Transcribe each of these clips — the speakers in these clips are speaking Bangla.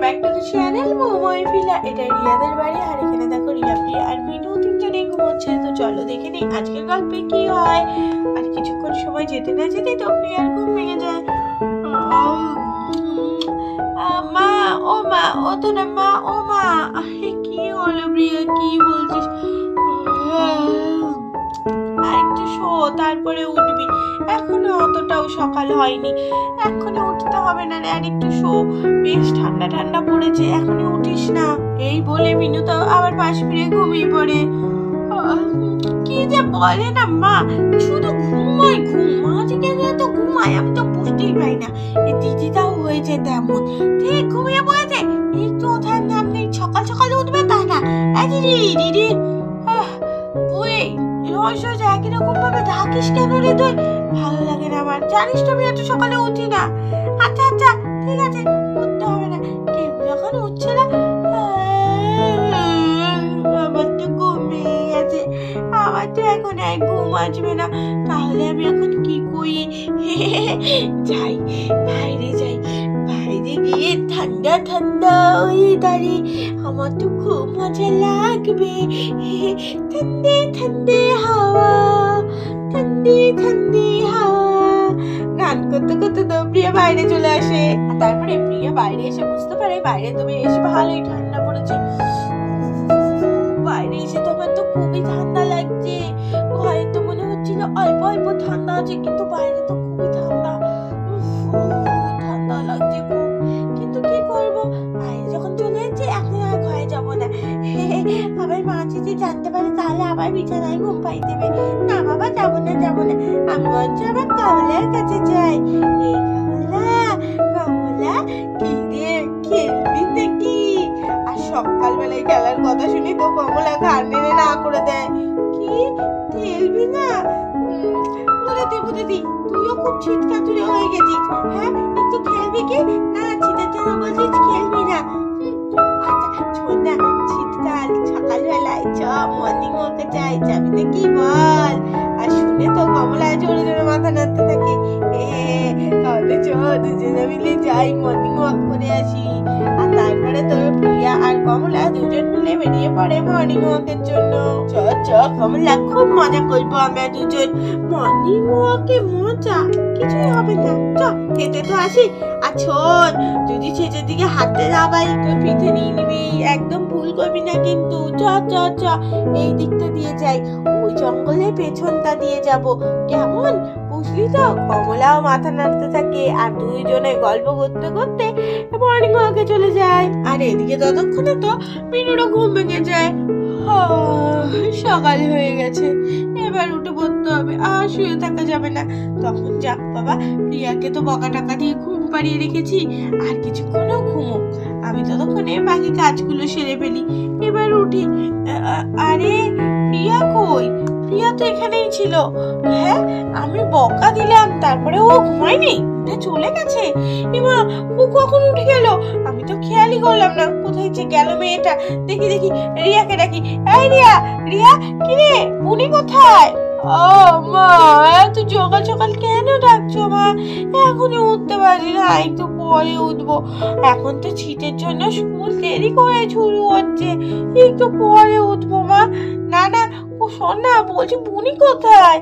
Back to the channel মোমোই ফিলা। এটা রিয়াদের বাড়ি, আর এখানে দেখো রিয়া, প্রিয়া আর মিনু তিনজনে ঘুমোচ্ছে। তো চলো দেখে নিই আজকের গল্পে কি হয়। আর কিছুক্ষণ সময় যেতে না যেতে তো প্রিয়ার ঘুম ভেঙে যায়। মা, ও মা, ও তো না মা, ও মা। কি হলো প্রিয়া, কি বলছিস? একটু শো, তারপরে উঠবি। এখনো অতটাও সকাল হয়নি, এখনো উঠতে হবে না রে, আর একটু শো। বেশ ঠান্ডা ঠান্ডা পড়েছে, এখনো উঠিস না। এই বলে মিনু তো আবার পাশ ফিরে ঘুমিয়ে পড়ে। কি যে বলে না মা, শুধু ঘুমায় মাঝে কেন এত ঘুমায়, আমি তো বুঝতেই পারি না। এই দিদিটাও হয়েছে তেমন, ঠিক ঘুমিয়ে পড়েছে, একটু ওঠার নাম নেই। সকাল সকাল উঠবে তা না। দিদি দিদি, তুই রোজ রোজ একই রকম ভাবে ডাকিস কেন রে? তুই ভালো লাগে না আমার, জানিস তো আমি এত সকালে উঠি না। আচ্ছা আচ্ছা ঠিক আছে, উঠতে হবে না। কেউ যখন উঠছে না, আমার তো ঘুম ভেঙে গেছে, আমার তো এখন আর ঘুম আসবে না। তাহলে আমি এখন কি করি? যাই, বাইরে যাই, বাইরে গিয়ে ঠান্ডা ঠান্ডা ওয়েদারে আমার তো খুব মজা লাগবে। ঠান্ডে ঠান্ডে হাওয়া, ঠান্ডে ঠান্ডে হাওয়া, গান করতে করতে তো প্রিয়া বাইরে চলে আসে। তারপরে প্রিয়া বাইরে এসে বুঝতে পারে বাইরে তো বেশ ভালোই ঠান্ডা পড়েছে। বাইরে এসে তো আমার তো খুবই ঠান্ডা লাগছে। ঘরে তো মনে হচ্ছিল অল্প অল্প ঠান্ডা আছে, কিন্তু বাইরে তো খুবই ঠান্ডা। ঠান্ডা লাগছে খুব, কিন্তু কি করবো, বাইরে যখন চলে যাচ্ছে এখন আর ঘরে যাবো না। আবার মা যদি জানতে পারে তাহলে আবার বিছানায় ঘুম পাই দেবে। না বাবা, যাবো না যাবো না, আমি বলছি আবার কমলার কাছে যাই। এই কমলা, কমলা কি রে, খেলবি নাকি? আর সকালবেলায় খেলার কথা শুনি তো কমলা ঘাড় নেড়ে না করে দেয়। কি খেলবি না? বুঝেছি, তুইও খুব ছিটকাতুরে হয়ে গেছিস। হ্যাঁ, একটু খেলবি কি? না ছিটের জন্য বলছিস খেলবি না। আচ্ছা শোন না, শীতকাল সকালবেলায় চ মর্নিং ওয়াকে যাই, যাবি নাকি বল? আর শুনে তো কমলা জোরে জোরে মাথা নাড়তে থাকে। তাহলে চ দুজনে মিলে যাই, মর্নিং ওয়াক করে আসি। আর তারপরে তোর প্রিয়া আর কমলা দুজন মিলে বেরিয়ে পড়ে মর্নিং ওয়াকের জন্য। চ চ কমলা, খুব মজা করবো আমরা দুজন। মর্নিং ওয়াকে মজা কিছুই হবে না, চ খেতে তো আসি। আর শোন, যদি শেষের দিকে হাঁটতে না পাই তোর পিঠে নিয়ে নিবি, একদম ভুল করবি না কিন্তু। চ চ চ, এই দিকটা দিয়ে যাই, ওই জঙ্গলের পেছনটা দিয়ে যাব, কেমন? বুঝলি তো? কমলাও মাথা নাড়তে থাকে, আর দুইজনে গল্প করতে করতে মর্নিং ওয়াকে চলে যায়। আর এদিকে ততক্ষণে তো মিনুরও ঘুম ভেঙে যায়। সকাল হয়ে গেছে, এবার উঠে পড়তে হবে, আর শুয়ে থাকা যাবে না। তখন যাক বাবা, প্রিয়াকে তো বকা টাকা দিয়ে ঘুম পাড়িয়ে রেখেছি, আর কিছুক্ষণও ঘুমোক, আমি ততক্ষণে বাকি কাজগুলো সেরে ফেলি। এবার উঠি। আরে প্রিয়া কই? প্রিয়া তো এখানেই ছিল। হ্যাঁ, আমি বকা দিলাম তারপরে ও ঘুমায়নি, উঠে চলে গেছে। এমা, ও কখন উঠে গেল? আমি তো খেয়ালই করলাম না, কোথায় যে গেল মেয়েটা। দেখি দেখি, রিয়াকে ডাকি। এই রিয়া, রিয়া, কি রে, উনি কোথায়? ও মা, এত সকাল সকাল কেন ডাকছো মা? এখনই উঠতে পারি না, একটু পরে উঠবো। এখন তো শীতের জন্য স্কুল দেরি করে শুরু হচ্ছে, একটু পরে উঠবো মা। না না, ও শোন না, বলছি বুনি কোথায়?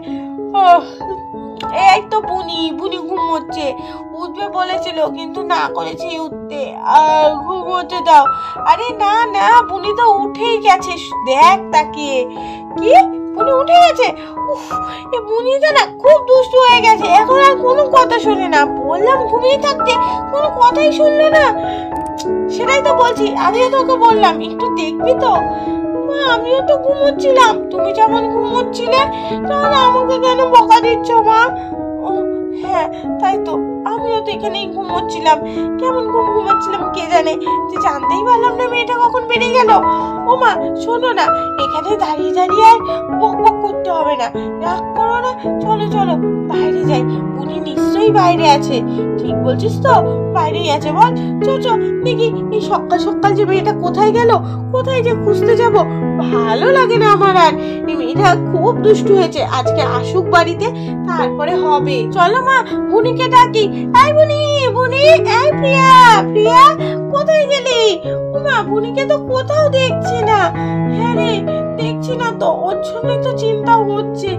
এই তো বুনি, বুনি ঘুমোচ্ছে। উঠবে বলেছিল কিন্তু না করেছি উঠতে, আর ঘুমোতে দাও। আরে না না, বুনি তো উঠেই গেছে, দেখ তাকিয়ে। কি, বুনি উঠে গেছে? উফ, এ বুনিটা না খুব দুষ্টু হয়ে গেছে, এখন আর কোনো কথা শোনে না। বললাম ঘুমিয়ে থাকতে, কোনো কথাই শুনলো না। সেটাই তো বলছি, আমিও তোকে বললাম একটু দেখবি তো। মা, আমিও তো ঘুমোচ্ছিলাম, তুমি যেমন ঘুমোচ্ছিলে, তাহলে আমাকে কেন বকা দিচ্ছ মা? ও হ্যাঁ, তাই তো, আমিও তো এখানেই ঘুমোচ্ছিলাম। কেমন ঘুমোচ্ছিলাম কে জানে, যে জানতেই পারলাম না মেয়েটা কখন বেরিয়ে গেল। ও মা শোনো না, এখানে দাঁড়িয়ে দাঁড়িয়ে আর বক বক করতে হবে না, রাগ করো না, চলো চলো বাইরে যাই, বুনি নিশ্চয়ই বাইরে আছে। ঠিক বলছিস তো, বাইরেই আছে বল। চ দেখি এই সকাল সকাল যে মেয়েটা কোথায় গেল, কোথায় যে খুঁজতে যাব। ভালো লাগে না আমার আর। এই মেয়েটা খুব দুষ্টু হয়েছে, আজকে আসুক বাড়িতে, তারপরে হবে। চলো মা, বুনিকে ডাকি। এই বুনি, বুনি, এই প্রিয়া, প্রিয়া কোথায় গেলি? মা, বুনিকে তো কোথাও দেখছি না। হ্যাঁ রে, দেখছি না তো, ওর জন্যই তো চিন্তা হচ্ছে।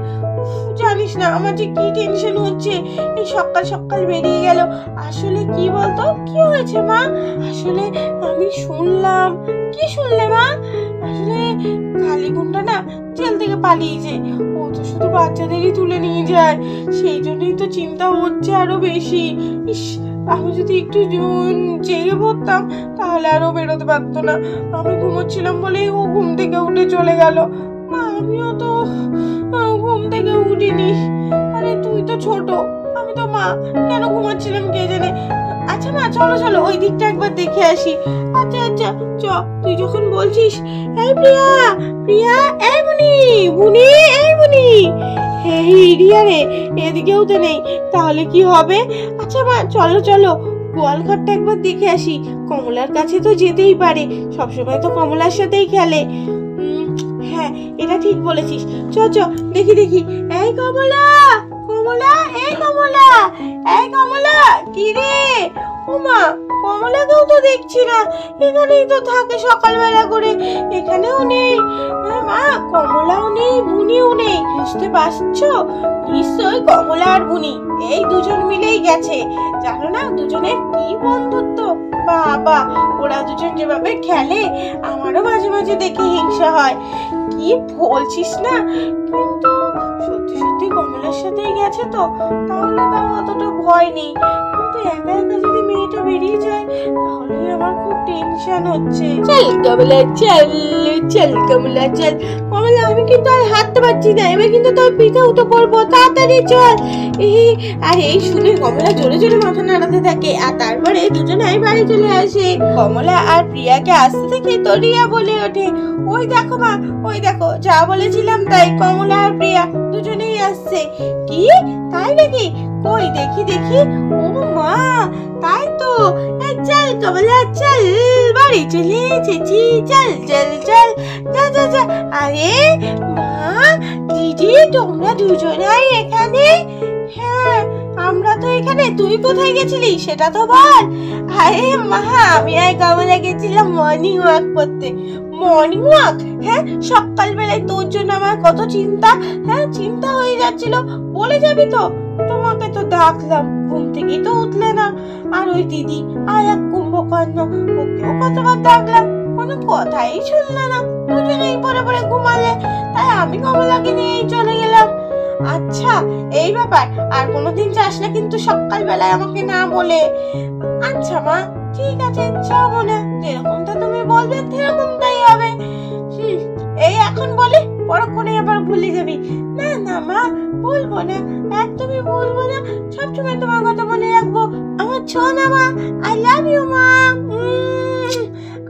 জানিস না আমার যে কি টেনশন হচ্ছে, এই সকাল সকাল বেরিয়ে গেল। আসলে কি বলতো, কি হয়েছে মা? আসলে আমি শুনলাম। কি শুনলে মা? আসলে কালীগুন্ডা না জেল থেকে পালিয়েছে। ও তো শুধু বাচ্চাদেরই তুলে নিয়ে যায়, সেই জন্যই তো চিন্তা হচ্ছে আরো বেশি। ইস, আমি যদি একটু জেগে পড়তাম তাহলে আরো বেরোতে পারতো না। আমি ঘুমোচ্ছিলাম বলেই ও ঘুম থেকে উঠে চলে গেল। মা, আমিও তো ঘুম থেকে উঠিনি। আরে তুই তো ছোট, আমি তো মা, কেন ঘুমাচ্ছিলাম কে জানে। আচ্ছা মা, চলো চলো ওই দিকটা একবার দেখে আসি। আচ্ছা আচ্ছা চ, তুই যখন বলছিস। এই প্রিয়া, প্রিয়া, এই বুনি, বুনি, এই বুনি। এই রিয়া রে, এদিকেও তো নেই, তাহলে কি হবে? আচ্ছা মা, চলো চলো গোয়াল ঘরটা একবার দেখে আসি। কমলার কাছে তো যেতেই পারে, সবসময় তো কমলার সাথেই খেলে। হ্যাঁ, এটা ঠিক বলেছিস। চ চ, দেখি দেখি। এই কমলা, কমলা, এই কমলা, এই কমলা, কি রে? ওমা, কমলাকেও তো দেখছি না। এখানেই তো থাকে সকালবেলা করে, এখানেও নেই। মা, কমলাও নেই, বুনিও নেই। বুঝতে পারছো, নিশ্চয়ই কমলা আর বুনি এই দুজন মিলেই গেছে। জানো না দুজনের কি বন্ধুত্ব। বাবা, ওরা দুজন যেভাবে খেলে আমারও মাঝে মাঝে দেখে হিংসা হয়। কি বলছিস না, কিন্তু সত্যি সত্যি কমলার সাথেই গেছে তো, তাহলে তাও অতটা ভয় নেই। কিন্তু একা একা যদি মেয়েটা বেরিয়ে যায় তাহলে আমার খুব টেনশন হচ্ছে। চল কমলা, চল চল কমলা, চল। কমলা, আমি কিন্তু আর হাঁটতে পারছি না, এবার কিন্তু তোর পিঠে উঠে পড়বো, তাড়াতাড়ি চল। আর এই শুনে কমলা জোরে জোরে মাথা নাড়াতে থাকে, আর তারপরে দুজনেই বাড়ি চলে আসে। কমলা আর প্রিয়াকে আসতে থেকে তো রিয়া বলে ওঠে, ওই দেখো মা, ওই দেখো, যা বলেছিলাম তাই, কমলা আর প্রিয়া দুজনেই আসছে। কি, তাই নাকি? কই দেখি দেখি। ও মা, তাই তো। চল কমলা, চল, বাড়ি চলে এসেছি, চল চল চল, যা যা যা। আরে মা, দিদি, তোমরা দুজনাই এখানে? হ্যাঁ, আমরা তো এখানে। তুই কোথায় গেছিলি সেটা তো বল। আরে মা, আমি আর কমলা গেছিলাম মর্নিং ওয়াক করতে। Morning walk? হ্যাঁ, সকালবেলায় তোর জন্য আমার কত চিন্তা। হ্যাঁ, চিন্তা হয়ে যাচ্ছিল, বলে যাবি তো? তোমাকে তো ডাকলাম, ঘুম থেকেই তো উঠলে না। আর ওই দিদি আর এক কুম্ভকর্ণ, ওকেও কতবার ডাকলাম, কোনো কথাই শুনলে না। দুজনেই পরে পরে ঘুমালে, তাই আমি কমলাকে নিয়েই চলে গেলাম। আচ্ছা, এই ব্যাপার। আর কোনোদিন যাস না কিন্তু সকালবেলায় আমাকে না বলে। আচ্ছা মা, ঠিক আছে, যাবো না। যেরকমটা তুমি বলবে সেরকমটাই হবে। এই এখন বলে পরক্ষণে আবার ভুলে যাবি। না না মা, বলবো না, একদমই বলবো না। সবসময় তোমার কথা মনে রাখবো। আমার সোনা মা, আই লাভ ইউ মা।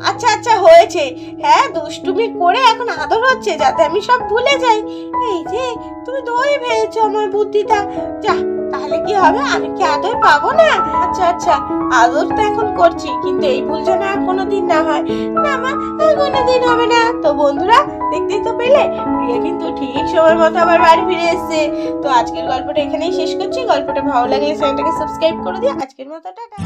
আচ্ছা আচ্ছা, হয়েছে। হ্যাঁ, দুষ্টুমি করে এখন আদর হচ্ছে যাতে আমি সব ভুলে যাই। এই যে তুমি ধরে ফেলেছো আমার বুদ্ধিটা। যা, তাহলে কি হবে, আমি কি আদর পাবো না? আচ্ছা আচ্ছা, আদর তো এখন করছি, কিন্তু এই ভুল যেন আর কোনোদিন না হয়। না মা, আর কোনোদিন হবে না। তো বন্ধুরা, দেখতেই তো পেলে, প্রিয়া কিন্তু ঠিক সময় মতো আবার বাড়ি ফিরে এসেছে। তো আজকের গল্পটা এখানেই শেষ করছি। গল্পটা ভালো লাগলে চ্যানেলটাকে সাবস্ক্রাইব করে দিও। আজকের মতো টাটা।